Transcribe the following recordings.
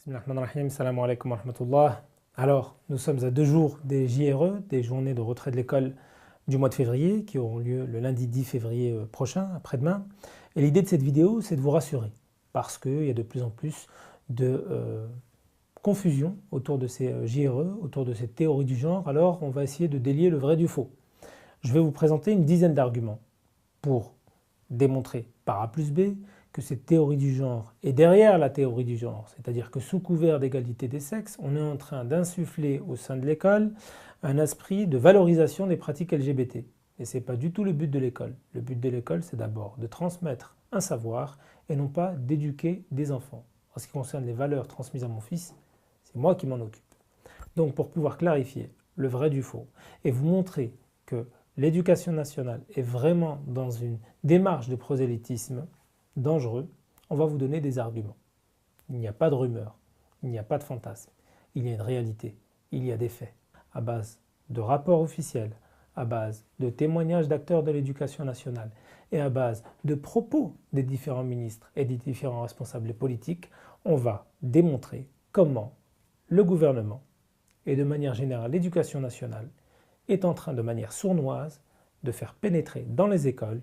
Bismillahirrahmanirrahim, salam alaikum wa rahmatullah. Alors, nous sommes à 2 jours des JRE, des journées de retrait de l'école du mois de février, qui auront lieu le lundi 10 février prochain, après-demain. Et l'idée de cette vidéo, c'est de vous rassurer, parce qu'il y a de plus en plus de confusion autour de ces JRE, autour de cette théorie du genre. Alors, on va essayer de délier le vrai du faux. Je vais vous présenter une dizaine d'arguments pour démontrer par A plus B que cette théorie du genre est derrière la théorie du genre, c'est-à-dire que sous couvert d'égalité des sexes, on est en train d'insuffler au sein de l'école un esprit de valorisation des pratiques LGBT. Et ce n'est pas du tout le but de l'école. Le but de l'école, c'est d'abord de transmettre un savoir et non pas d'éduquer des enfants. En ce qui concerne les valeurs transmises à mon fils, c'est moi qui m'en occupe. Donc pour pouvoir clarifier le vrai du faux et vous montrer que l'éducation nationale est vraiment dans une démarche de prosélytisme dangereux, on va vous donner des arguments. Il n'y a pas de rumeur, il n'y a pas de fantasme, il y a une réalité, il y a des faits, à base de rapports officiels, à base de témoignages d'acteurs de l'éducation nationale et à base de propos des différents ministres et des différents responsables politiques, on va démontrer comment le gouvernement et de manière générale l'éducation nationale est en train de manière sournoise de faire pénétrer dans les écoles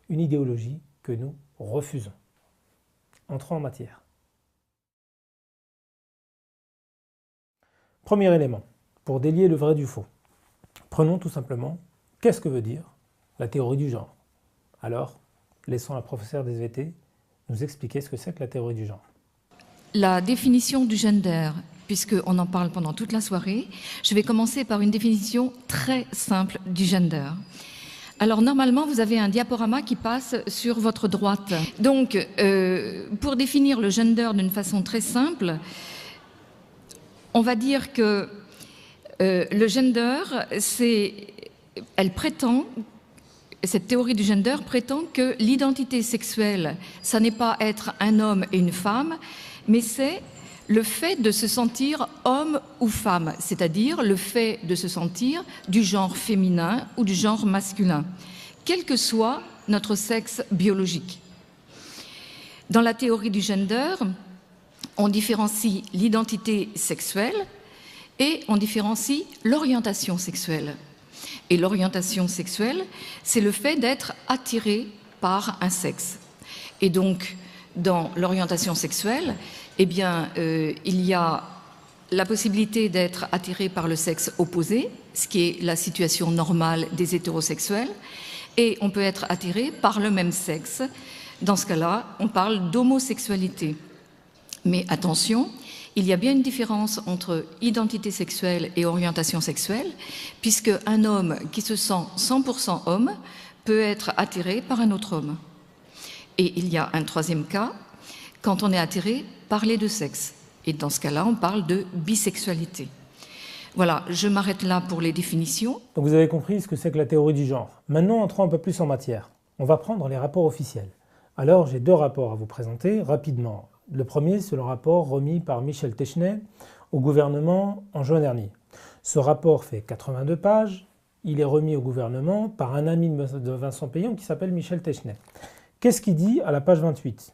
une idéologie que nous refusons. Entrons en matière. Premier élément, pour délier le vrai du faux. Prenons tout simplement, qu'est-ce que veut dire la théorie du genre? Alors, laissons la professeure des SVT nous expliquer ce que c'est que la théorie du genre. La définition du gender, puisqu'on en parle pendant toute la soirée, je vais commencer par une définition très simple du gender. Alors normalement, vous avez un diaporama qui passe sur votre droite. Donc, pour définir le gender d'une façon très simple, on va dire que le gender, cette théorie du gender prétend que l'identité sexuelle, ça n'est pas être un homme et une femme, mais c'est le fait de se sentir homme ou femme, c'est-à-dire le fait de se sentir du genre féminin ou du genre masculin, quel que soit notre sexe biologique. Dans la théorie du gender, on différencie l'identité sexuelle et on différencie l'orientation sexuelle. Et l'orientation sexuelle, c'est le fait d'être attiré par un sexe. Et donc, dans l'orientation sexuelle, eh bien, il y a la possibilité d'être attiré par le sexe opposé, ce qui est la situation normale des hétérosexuels, et on peut être attiré par le même sexe. Dans ce cas-là, on parle d'homosexualité. Mais attention, il y a bien une différence entre identité sexuelle et orientation sexuelle, puisque un homme qui se sent 100% homme peut être attiré par un autre homme. Et il y a un troisième cas, quand on est attiré par les deux sexes. Et dans ce cas-là, on parle de bisexualité. Voilà, je m'arrête là pour les définitions. Donc vous avez compris ce que c'est que la théorie du genre. Maintenant, entrons un peu plus en matière. On va prendre les rapports officiels. Alors, j'ai 2 rapports à vous présenter rapidement. Le premier, c'est le rapport remis par Michel Technay au gouvernement en juin dernier. Ce rapport fait 82 pages. Il est remis au gouvernement par un ami de Vincent Payon qui s'appelle Michel Technay. Qu'est-ce qu'il dit à la page 28?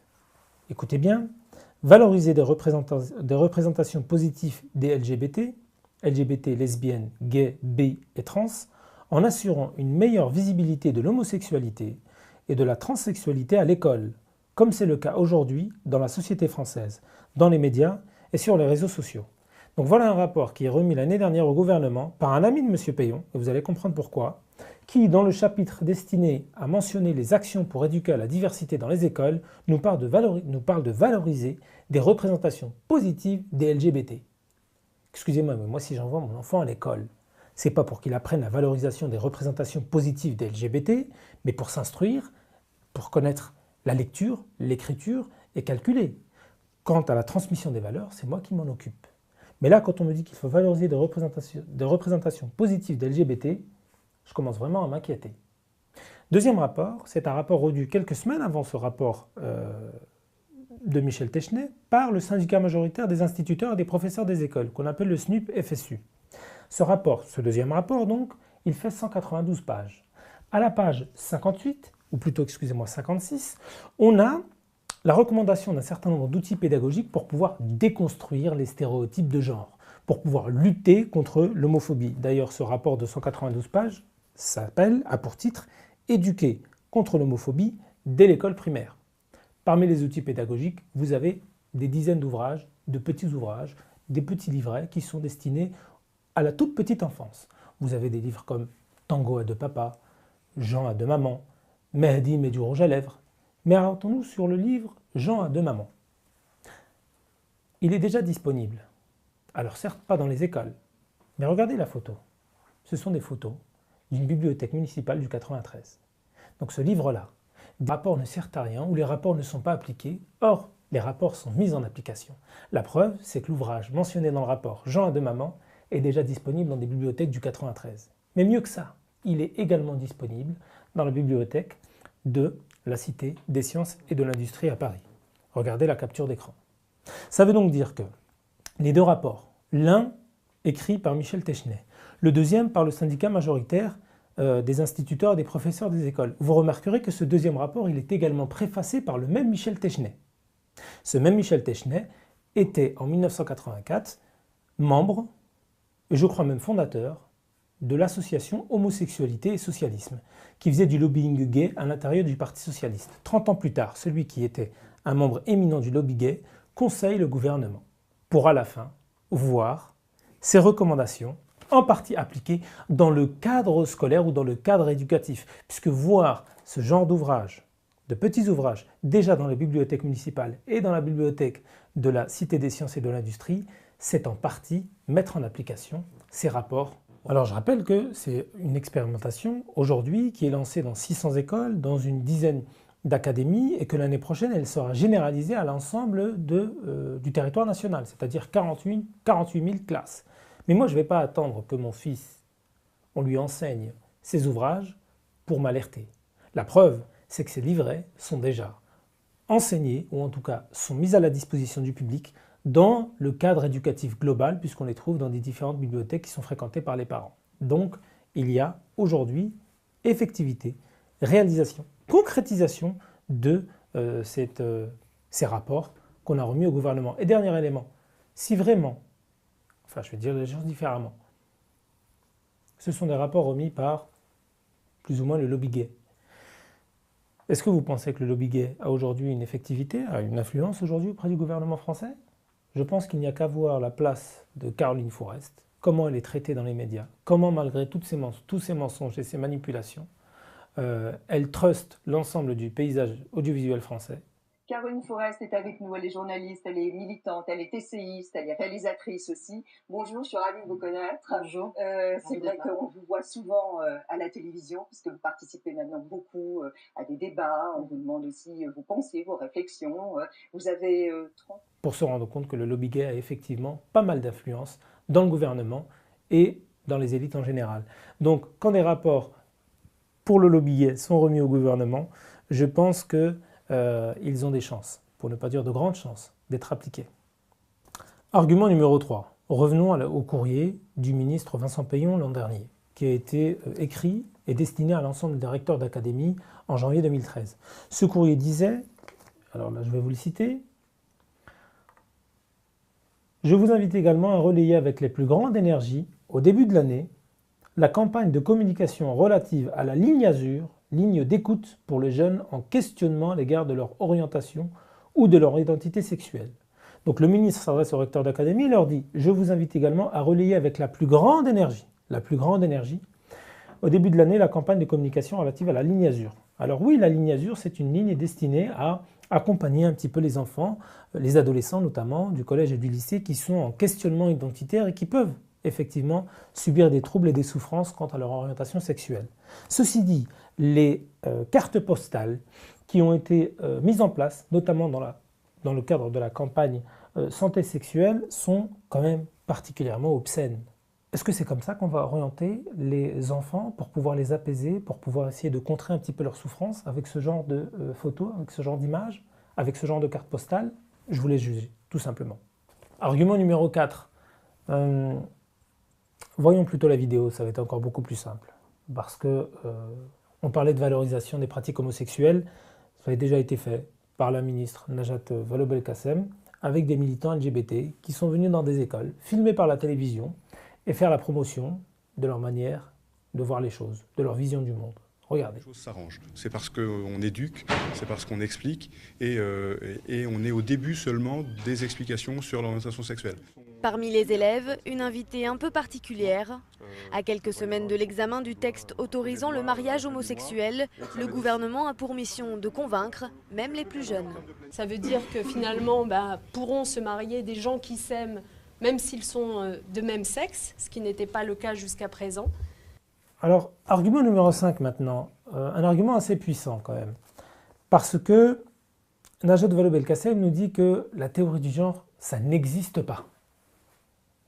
Écoutez bien, valoriser des représentations positives des LGBT, lesbiennes, gays, bi et trans, en assurant une meilleure visibilité de l'homosexualité et de la transsexualité à l'école, comme c'est le cas aujourd'hui dans la société française, dans les médias et sur les réseaux sociaux. Donc voilà un rapport qui est remis l'année dernière au gouvernement par un ami de M. Payon, et vous allez comprendre pourquoi, qui, dans le chapitre destiné à mentionner les actions pour éduquer à la diversité dans les écoles, nous parle de valoriser des représentations positives des LGBT. Excusez-moi, mais moi si j'envoie mon enfant à l'école, c'est pas pour qu'il apprenne la valorisation des représentations positives des LGBT, mais pour s'instruire, pour connaître la lecture, l'écriture et calculer. Quant à la transmission des valeurs, c'est moi qui m'en occupe. Mais là, quand on me dit qu'il faut valoriser des représentations positives des LGBT, je commence vraiment à m'inquiéter. Deuxième rapport, c'est un rapport rendu quelques semaines avant ce rapport de Michel Technay par le syndicat majoritaire des instituteurs et des professeurs des écoles, qu'on appelle le SNUP-FSU. Ce deuxième rapport donc, il fait 192 pages. À la page 58, ou plutôt, excusez-moi, 56, on a la recommandation d'un certain nombre d'outils pédagogiques pour pouvoir déconstruire les stéréotypes de genre, pour pouvoir lutter contre l'homophobie. D'ailleurs, ce rapport de 192 pages a pour titre « Éduquer contre l'homophobie dès l'école primaire ». Parmi les outils pédagogiques, vous avez des dizaines d'ouvrages, de petits ouvrages, des petits livrets qui sont destinés à la toute petite enfance. Vous avez des livres comme Tango à deux papas, Jean à deux mamans, Mehdi met du rouge à lèvres. Mais arrêtons-nous sur le livre Jean à deux mamans. Il est déjà disponible. Alors certes, pas dans les écoles, mais regardez la photo. Ce sont des photos d'une bibliothèque municipale du 93. Donc ce livre-là, les rapports ne servent à rien ou les rapports ne sont pas appliqués. Or, les rapports sont mis en application. La preuve, c'est que l'ouvrage mentionné dans le rapport Jean à deux mamans est déjà disponible dans des bibliothèques du 93. Mais mieux que ça, il est également disponible dans la bibliothèque de la Cité des sciences et de l'industrie à Paris. Regardez la capture d'écran. Ça veut donc dire que les deux rapports, l'un écrit par Michel Techenet, le deuxième par le syndicat majoritaire des instituteurs et des professeurs des écoles. Vous remarquerez que ce deuxième rapport, il est également préfacé par le même Michel Techenet. Ce même Michel Techenet était en 1984 membre, et je crois même fondateur, de l'association Homosexualité et Socialisme, qui faisait du lobbying gay à l'intérieur du Parti socialiste. 30 ans plus tard, celui qui était un membre éminent du lobby gay conseille le gouvernement pour à la fin voir ses recommandations en partie appliquées dans le cadre scolaire ou dans le cadre éducatif, puisque voir ce genre d'ouvrages, de petits ouvrages, déjà dans les bibliothèques municipales et dans la bibliothèque de la Cité des sciences et de l'industrie, c'est en partie mettre en application ces rapports. Alors je rappelle que c'est une expérimentation aujourd'hui qui est lancée dans 600 écoles, dans une dizaine d'académies et que l'année prochaine elle sera généralisée à l'ensemble du territoire national, c'est-à-dire 48 000 classes. Mais moi je ne vais pas attendre que mon fils, on lui enseigne ces ouvrages pour m'alerter. La preuve, c'est que ces livrets sont déjà enseignés, ou en tout cas sont mis à la disposition du public dans le cadre éducatif global, puisqu'on les trouve dans des différentes bibliothèques qui sont fréquentées par les parents. Donc, il y a aujourd'hui effectivité, réalisation, concrétisation de ces rapports qu'on a remis au gouvernement. Et dernier élément, si vraiment, enfin je vais dire les choses différemment, ce sont des rapports remis par plus ou moins le lobby gay. Est-ce que vous pensez que le lobby gay a aujourd'hui une effectivité, a une influence aujourd'hui auprès du gouvernement français ? Je pense qu'il n'y a qu'à voir la place de Caroline Fourest, comment elle est traitée dans les médias, comment malgré tous ces mensonges et ces manipulations, elle truste l'ensemble du paysage audiovisuel français. Caroline Fourest est avec nous, elle est journaliste, elle est militante, elle est essayiste, elle est réalisatrice aussi. Bonjour, je suis ravie de vous connaître. Bonjour. C'est vrai qu'on vous voit souvent à la télévision, puisque vous participez maintenant beaucoup à des débats, on vous demande aussi vos pensées, vos réflexions. Vous avez 30... Pour se rendre compte que le lobby gay a effectivement pas mal d'influence dans le gouvernement et dans les élites en général. Donc quand des rapports pour le lobby gay sont remis au gouvernement, je pense qu'ils ont des chances, pour ne pas dire de grandes chances, d'être appliqués. Argument numéro 3. Revenons au courrier du ministre Vincent Peillon l'an dernier, qui a été écrit et destiné à l'ensemble des recteurs d'académie en janvier 2013. Ce courrier disait, alors là je vais vous le citer, « Je vous invite également à relayer avec les plus grandes énergies, au début de l'année, la campagne de communication relative à la ligne Azur, ligne d'écoute pour les jeunes en questionnement à l'égard de leur orientation ou de leur identité sexuelle. » Donc le ministre s'adresse aux recteurs d'académie et leur dit « Je vous invite également à relayer avec la plus grande énergie, au début de l'année, la campagne de communication relative à la ligne Azur. » Alors oui, la ligne Azur, c'est une ligne destinée à accompagner un petit peu les enfants, les adolescents notamment, du collège et du lycée, qui sont en questionnement identitaire et qui peuvent effectivement subir des troubles et des souffrances quant à leur orientation sexuelle. Ceci dit, les cartes postales qui ont été mises en place, notamment dans le cadre de la campagne santé sexuelle, sont quand même particulièrement obscènes. Est-ce que c'est comme ça qu'on va orienter les enfants pour pouvoir les apaiser, pour pouvoir essayer de contrer un petit peu leur souffrance avec ce genre de photos, avec ce genre d'images, avec ce genre de cartes postales? Je vous laisse juger, tout simplement. Argument numéro 4. Voyons plutôt la vidéo, ça va être encore beaucoup plus simple. Parce que on parlait de valorisation des pratiques homosexuelles, ça avait déjà été fait. par la ministre Najat Vallaud-Belkacem avec des militants LGBT qui sont venus dans des écoles, filmés par la télévision et faire la promotion de leur manière de voir les choses, de leur vision du monde. Regardez. Les choses s'arrangent. C'est parce qu'on éduque, c'est parce qu'on explique et on est au début seulement des explications sur l'orientation sexuelle. Parmi les élèves, une invitée un peu particulière. À quelques semaines de l'examen du texte autorisant le mariage homosexuel, le gouvernement a pour mission de convaincre même les plus jeunes. Ça veut dire que finalement pourront se marier des gens qui s'aiment même s'ils sont de même sexe, ce qui n'était pas le cas jusqu'à présent. Alors, argument numéro 5 maintenant, un argument assez puissant quand même. Parce que Najat Vallaud-Belkacem nous dit que la théorie du genre, ça n'existe pas.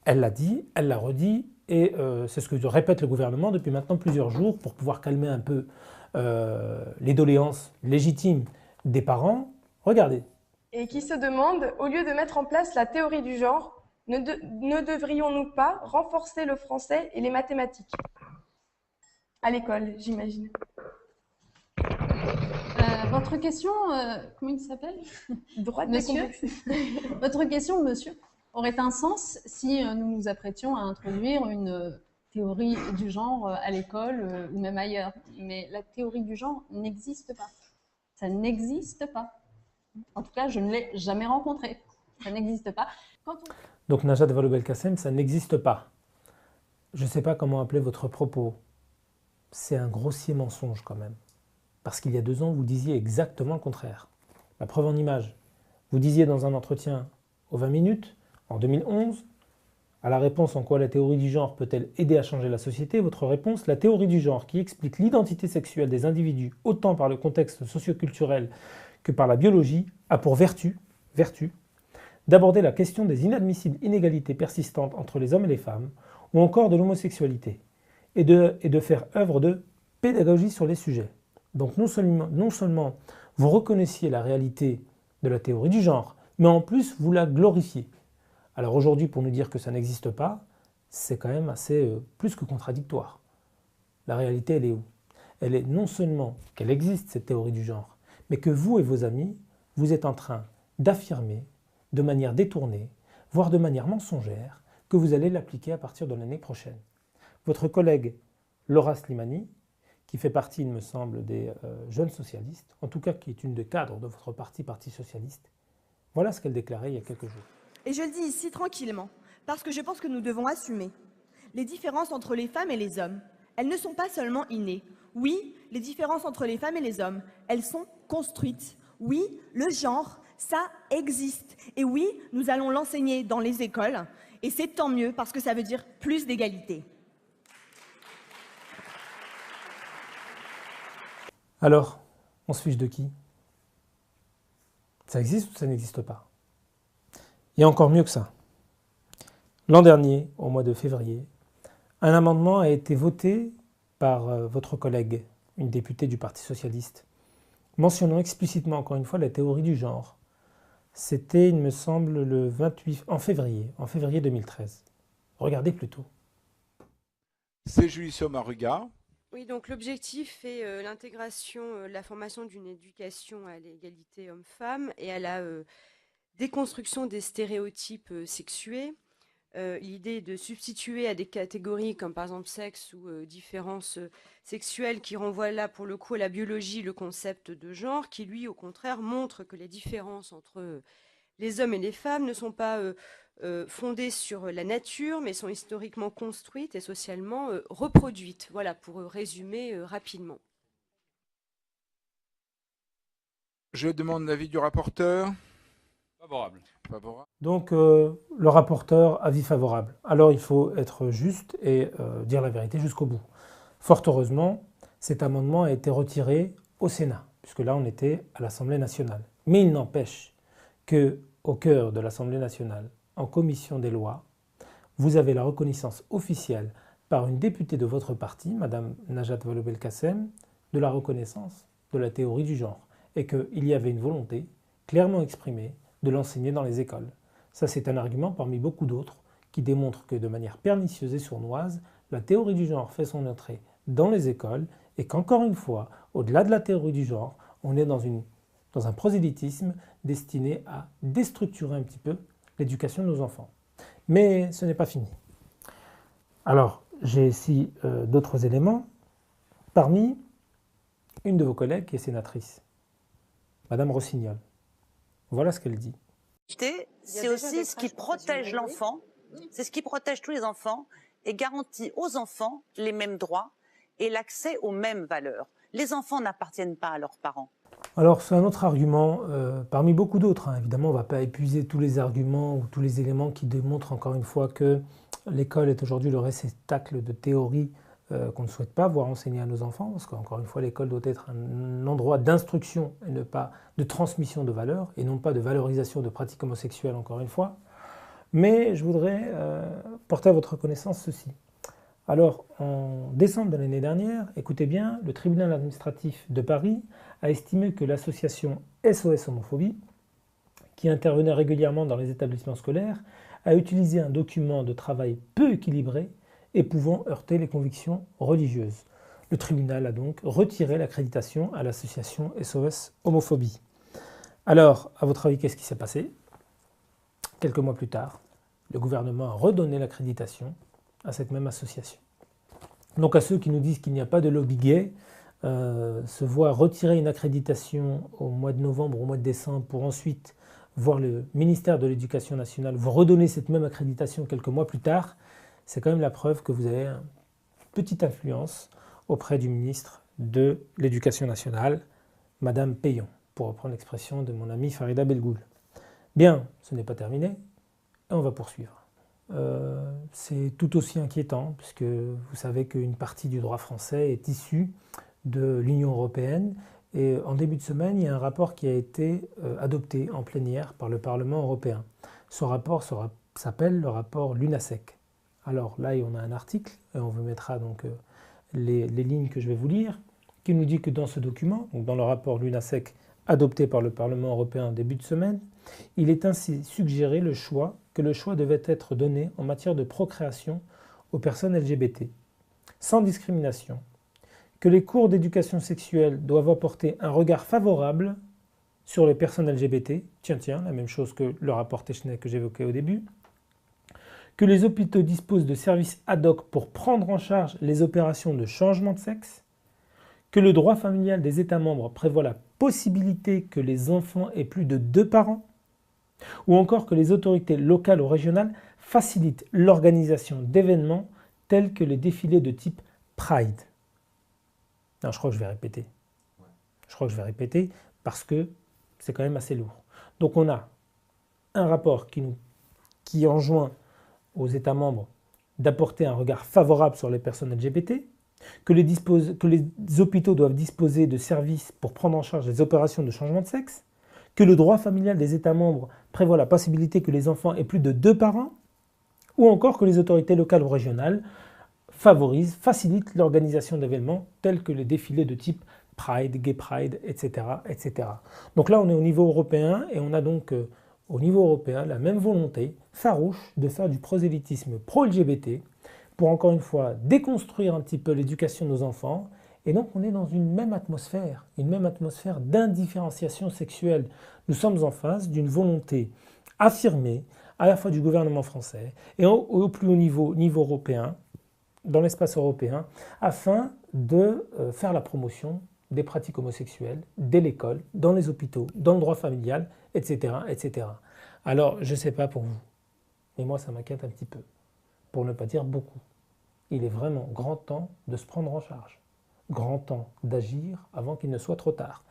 Elle l'a dit, elle l'a redit, et c'est ce que répète le gouvernement depuis maintenant plusieurs jours pour pouvoir calmer un peu les doléances légitimes des parents. Regardez. Et qui se demande, au lieu de mettre en place la théorie du genre, ne devrions-nous pas renforcer le français et les mathématiques ? À l'école, j'imagine. Votre question, comment il s'appelle? Droite Monsieur. décomplexée. Votre question, monsieur, aurait un sens si nous nous apprêtions à introduire une théorie du genre à l'école ou même ailleurs. Mais la théorie du genre n'existe pas. Ça n'existe pas. En tout cas, je ne l'ai jamais rencontrée. Ça n'existe pas. Donc Najat Vallaud-Belkacem, ça n'existe pas. Je ne sais pas comment appeler votre propos. C'est un grossier mensonge quand même. Parce qu'il y a 2 ans, vous disiez exactement le contraire. La preuve en image. Vous disiez dans un entretien aux 20 minutes, en 2011, à la réponse en quoi la théorie du genre peut-elle aider à changer la société, votre réponse, la théorie du genre qui explique l'identité sexuelle des individus autant par le contexte socioculturel que par la biologie, a pour vertu d'aborder la question des inadmissibles inégalités persistantes entre les hommes et les femmes, ou encore de l'homosexualité, et de faire œuvre de pédagogie sur les sujets. Donc non seulement vous reconnaissiez la réalité de la théorie du genre, mais en plus vous la glorifiez. Alors aujourd'hui, pour nous dire que ça n'existe pas, c'est quand même assez plus que contradictoire. La réalité, elle est où? Elle est non seulement qu'elle existe, cette théorie du genre, mais que vous et vos amis, vous êtes en train d'affirmer de manière détournée, voire de manière mensongère, que vous allez l'appliquer à partir de l'année prochaine. Votre collègue Laura Slimani, qui fait partie, il me semble, des jeunes socialistes, en tout cas qui est une des cadres de votre Parti socialiste, voilà ce qu'elle déclarait il y a quelques jours. Et je le dis ici tranquillement, parce que je pense que nous devons assumer les différences entre les femmes et les hommes. Elles ne sont pas seulement innées. Oui, les différences entre les femmes et les hommes, elles sont construites. Oui, le genre, ça existe. Et oui, nous allons l'enseigner dans les écoles, et c'est tant mieux parce que ça veut dire plus d'égalité. Alors, on se fiche de qui? Ça existe ou ça n'existe pas? Et encore mieux que ça. L'an dernier, au mois de février, un amendement a été voté par votre collègue, une députée du Parti socialiste, mentionnant explicitement, encore une fois, la théorie du genre. C'était, il me semble, en février 2013. Regardez plutôt. C'est Julie Sommaruga. Oui, donc l'objectif est l'intégration, la formation d'une éducation à l'égalité homme-femme et à la déconstruction des stéréotypes sexués. L'idée est de substituer à des catégories comme par exemple sexe ou différences sexuelles qui renvoient là pour le coup à la biologie le concept de genre qui lui au contraire montre que les différences entre les hommes et les femmes ne sont pas fondées sur la nature mais sont historiquement construites et socialement reproduites. Voilà pour résumer rapidement. Je demande l'avis du rapporteur. Favorable. Favorable. Donc, le rapporteur, avis favorable. Alors, il faut être juste et dire la vérité jusqu'au bout. Fort heureusement, cet amendement a été retiré au Sénat, puisque là, on était à l'Assemblée nationale. Mais il n'empêche qu'au cœur de l'Assemblée nationale, en commission des lois, vous avez la reconnaissance officielle par une députée de votre parti, Madame Najat Vallaud-Belkacem, de la reconnaissance de la théorie du genre, et qu'il y avait une volonté clairement exprimée de l'enseigner dans les écoles. Ça, c'est un argument parmi beaucoup d'autres qui démontrent que de manière pernicieuse et sournoise, la théorie du genre fait son entrée dans les écoles et qu'encore une fois, au-delà de la théorie du genre, on est dans une dans un prosélytisme destiné à déstructurer un petit peu l'éducation de nos enfants. Mais ce n'est pas fini. Alors, j'ai ici d'autres éléments. Parmi une de vos collègues qui est sénatrice, Madame Rossignol. Voilà ce qu'elle dit. C'est aussi ce qui protège l'enfant, c'est ce qui protège tous les enfants et garantit aux enfants les mêmes droits et l'accès aux mêmes valeurs. Les enfants n'appartiennent pas à leurs parents. Alors c'est un autre argument, parmi beaucoup d'autres. Évidemment, on ne va pas épuiser tous les arguments ou tous les éléments qui démontrent encore une fois que l'école est aujourd'hui le réceptacle de théories qu'on ne souhaite pas voir enseigner à nos enfants, parce qu'encore une fois, l'école doit être un endroit d'instruction et ne pas de transmission de valeurs, et non pas de valorisation de pratiques homosexuelles, encore une fois. Mais je voudrais porter à votre connaissance ceci. Alors, en décembre de l'année dernière, écoutez bien, le tribunal administratif de Paris a estimé que l'association SOS Homophobie, qui intervenait régulièrement dans les établissements scolaires, a utilisé un document de travail peu équilibré et pouvant heurter les convictions religieuses. Le tribunal a donc retiré l'accréditation à l'association SOS Homophobie. Alors, à votre avis, qu'est-ce qui s'est passé? Quelques mois plus tard, le gouvernement a redonné l'accréditation à cette même association. Donc à ceux qui nous disent qu'il n'y a pas de lobby gay, se voir retirer une accréditation au mois de novembre ou au mois de décembre pour ensuite voir le ministère de l'Éducation nationale vous redonner cette même accréditation quelques mois plus tard, c'est quand même la preuve que vous avez une petite influence auprès du ministre de l'Éducation nationale, Madame Payon, pour reprendre l'expression de mon amie Farida Belgoul. Bien, ce n'est pas terminé, et on va poursuivre. C'est tout aussi inquiétant, puisque vous savez qu'une partie du droit français est issue de l'Union européenne, et en début de semaine, il y a un rapport qui a été adopté en plénière par le Parlement européen. Ce rapport s'appelle le rapport Lunacek. Alors là, on a un article, et on vous mettra donc les lignes que je vais vous lire, qui nous dit que dans ce document, donc dans le rapport Lunacek adopté par le Parlement européen en début de semaine, il est ainsi suggéré que le choix devait être donné en matière de procréation aux personnes LGBT, sans discrimination, que les cours d'éducation sexuelle doivent apporter un regard favorable sur les personnes LGBT, tiens, la même chose que le rapport Technet que j'évoquais au début, que les hôpitaux disposent de services ad hoc pour prendre en charge les opérations de changement de sexe, que le droit familial des États membres prévoit la possibilité que les enfants aient plus de 2 parents, ou encore que les autorités locales ou régionales facilitent l'organisation d'événements tels que les défilés de type Pride. Non, je crois que je vais répéter. Je crois que je vais répéter parce que c'est quand même assez lourd. Donc on a un rapport qui enjoint aux États membres d'apporter un regard favorable sur les personnes LGBT, que les hôpitaux doivent disposer de services pour prendre en charge les opérations de changement de sexe, que le droit familial des États membres prévoit la possibilité que les enfants aient plus de 2 parents, ou encore que les autorités locales ou régionales facilitent l'organisation d'événements tels que les défilés de type Pride, Gay Pride, etc., etc. Donc là, on est au niveau européen et on a donc au niveau européen la même volonté farouche de faire du prosélytisme pro-LGBT pour encore une fois déconstruire un petit peu l'éducation de nos enfants. Et donc on est dans une même atmosphère d'indifférenciation sexuelle. Nous sommes en face d'une volonté affirmée à la fois du gouvernement français et au plus haut niveau européen, dans l'espace européen, afin de faire la promotion des pratiques homosexuelles dès l'école, dans les hôpitaux, dans le droit familial, etc., etc. Alors, je ne sais pas pour vous, mais moi ça m'inquiète un petit peu, pour ne pas dire beaucoup. Il est vraiment grand temps de se prendre en charge, grand temps d'agir avant qu'il ne soit trop tard.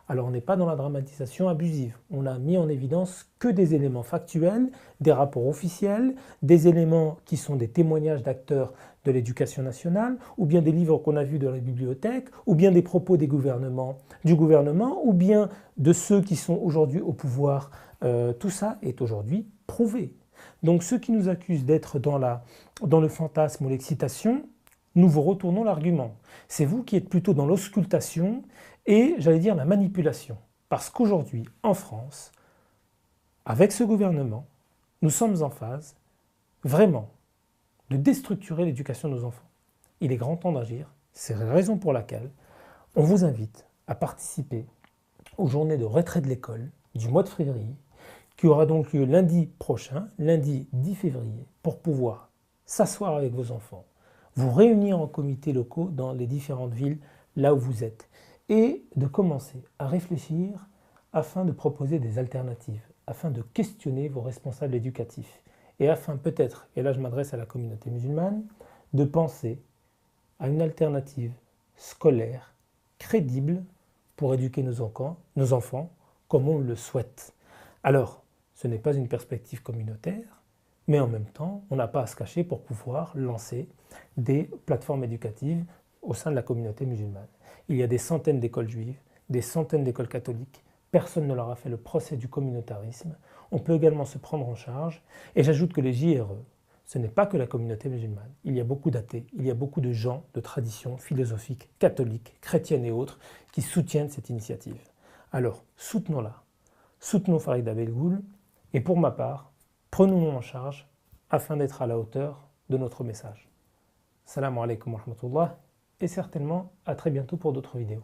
Alors on n'est pas dans la dramatisation abusive, on a mis en évidence que des éléments factuels, des rapports officiels, des éléments qui sont des témoignages d'acteurs de l'éducation nationale, ou bien des livres qu'on a vus dans les bibliothèques, ou bien des propos du gouvernement, ou bien de ceux qui sont aujourd'hui au pouvoir. Tout ça est aujourd'hui prouvé. Donc ceux qui nous accusent d'être dans le fantasme ou l'excitation, nous vous retournons l'argument. C'est vous qui êtes plutôt dans l'auscultation et, j'allais dire, la manipulation. Parce qu'aujourd'hui, en France, avec ce gouvernement, nous sommes en phase, vraiment, de déstructurer l'éducation de nos enfants. Il est grand temps d'agir. C'est la raison pour laquelle on vous invite à participer aux journées de retrait de l'école du mois de février, qui aura donc lieu lundi prochain, lundi 10 février, pour pouvoir s'asseoir avec vos enfants, vous réunir en comités locaux dans les différentes villes là où vous êtes, et de commencer à réfléchir afin de proposer des alternatives, afin de questionner vos responsables éducatifs, et afin peut-être, et là je m'adresse à la communauté musulmane, de penser à une alternative scolaire, crédible, pour éduquer nos enfants comme on le souhaite. Alors, ce n'est pas une perspective communautaire, mais en même temps, on n'a pas à se cacher pour pouvoir lancer des plateformes éducatives au sein de la communauté musulmane. Il y a des centaines d'écoles juives, des centaines d'écoles catholiques, personne ne leur a fait le procès du communautarisme. On peut également se prendre en charge, et j'ajoute que les JRE, ce n'est pas que la communauté musulmane. Il y a beaucoup d'athées, il y a beaucoup de gens de tradition philosophique, catholique, chrétienne et autres qui soutiennent cette initiative. Alors, soutenons-la, soutenons Farida Belgoul, et pour ma part, prenons-nous en charge afin d'être à la hauteur de notre message. Salam alaikum wa rahmatullah, et certainement à très bientôt pour d'autres vidéos.